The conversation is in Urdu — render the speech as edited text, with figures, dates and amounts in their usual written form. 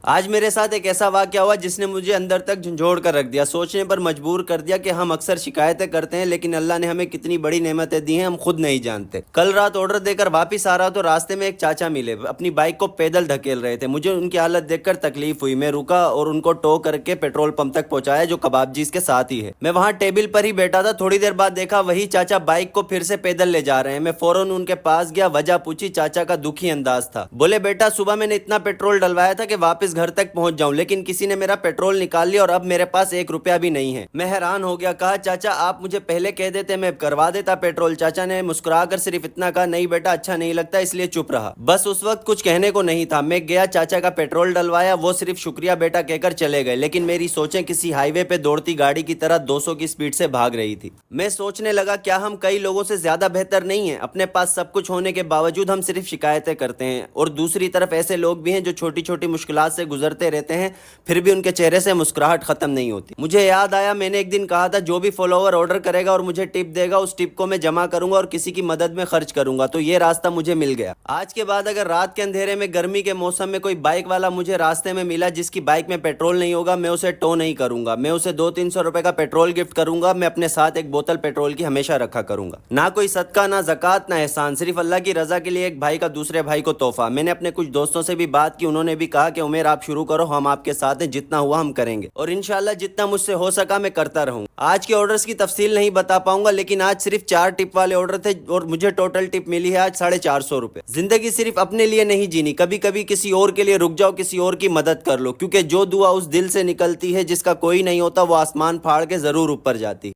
آج میرے ساتھ ایک ایسا واقعہ ہوا جس نے مجھے اندر تک جھنجھوڑ کر رکھ دیا، سوچنے پر مجبور کر دیا کہ ہم اکثر شکایتیں کرتے ہیں لیکن اللہ نے ہمیں کتنی بڑی نعمتیں دی ہیں ہم خود نہیں جانتے۔ کل رات آرڈر دے کر واپس آ رہا تو راستے میں ایک چاچا ملے، اپنی بائک کو پیدل دھکیل رہے تھے۔ مجھے ان کی حالت دیکھ کر تکلیف ہوئی، میں رکا اور ان کو ٹو کر کے پیٹرول پمپ تک پہنچایا جو کباب جی اس کے ساتھ ہی ہے۔ میں وہاں ٹیبل پر ہی بیٹھا تھا، تھوڑی دیر بعد دیکھا وہی چاچا بائک کو پھر سے پیدل لے جا رہے ہیں۔ میں فوراً ان کے پاس گیا، وجہ پوچھی، چاچا کا دکھی انداز تھا۔ بولے بیٹا صبح میں نے اتنا پیٹرول ڈلوایا تھا کہ واپس گھر تک پہنچ جاؤں، لیکن کسی نے میرا پیٹرول نکال لیا اور اب میرے پاس 1 روپیہ بھی نہیں ہے۔ میں حیران ہو گیا، کہا چاچا آپ مجھے پہلے کہہ دیتے میں کروا دیتا پیٹرول۔ چاچا نے مسکرا کر صرف اتنا کہا، نہیں بیٹا اچھا نہیں لگتا اس لیے چپ رہا۔ بس اس وقت کچھ کہنے کو نہیں تھا، میں گیا چاچا کا پیٹرول ڈلوایا، وہ صرف شکریہ بیٹا کہہ کر چلے گئے، لیکن میری سوچیں کسی ہائی وے پہ دوڑتی گاڑی کی طرح 200 کی سپیڈ سے بھاگ رہی تھی۔ میں سوچنے لگا کیا ہم کئی لوگوں سے زیادہ بہتر نہیں ہیں؟ اپنے پاس سب کچھ ہونے کے باوجود ہم صرف شکایتیں کرتے ہیں، اور دوسری طرف ایسے لوگ بھی ہیں جو چھوٹی چھوٹی مشکلات سے گزرتے رہتے ہیں پھر بھی ان کے چہرے سے مسکراہٹ ختم نہیں ہوتی۔ مجھے یاد آیا میں نے ایک دن کہا تھا جو بھی فالوور آرڈر کرے گا اور مجھے ٹپ دے گا اس ٹپ کو میں جمع کروں گا اور کسی کی مدد میں خرچ کروں گا، تو یہ راستہ مجھے مل گیا۔ آج کے بعد اگر رات کے اندھیرے میں گرمی کے موسم میں کوئی بائک والا مجھے راستے میں ملا جس کی بائک میں پیٹرول نہیں ہوگا، میں اسے ٹو نہیں کروں گا، میں اسے 200-300 روپے کا پیٹرول گفٹ کروں گا۔ میں اپنے ساتھ ایک بوتل پیٹرول کی ہمیشہ رکھا کروں گا۔ نہ کوئی صدقہ، نہ زکوٰۃ، نہ احسان، صرف اللہ کی رضا کے لیے ایک بھائی کا دوسرے بھائی کو تحفہ۔ میں نے اپنے کچھ دوستوں سے بھی بات کی، انہوں نے بھی کہا کہ عمیر آپ شروع کرو، ہم آپ کے ساتھ ہیں، جتنا ہوا ہم کریں گے، اور انشاءاللہ جتنا مجھ سے ہو سکا میں کرتا رہوں۔ آج کے آرڈرز کی تفصیل نہیں بتا پاؤں گا، لیکن آج صرف 4 ٹپ والے آرڈر تھے اور مجھے ٹوٹل ٹپ ملی ہے آج 450 روپے۔ زندگی صرف اپنے لیے نہیں جینی، کبھی کبھی کسی اور کے لیے رک جاؤ، کسی اور کی مدد کر لو، کیونکہ جو دعا اس دل سے نکلتی ہے جس کا کوئی نہیں ہوتا وہ آسمان پھاڑ کے ضرور اوپر جاتی۔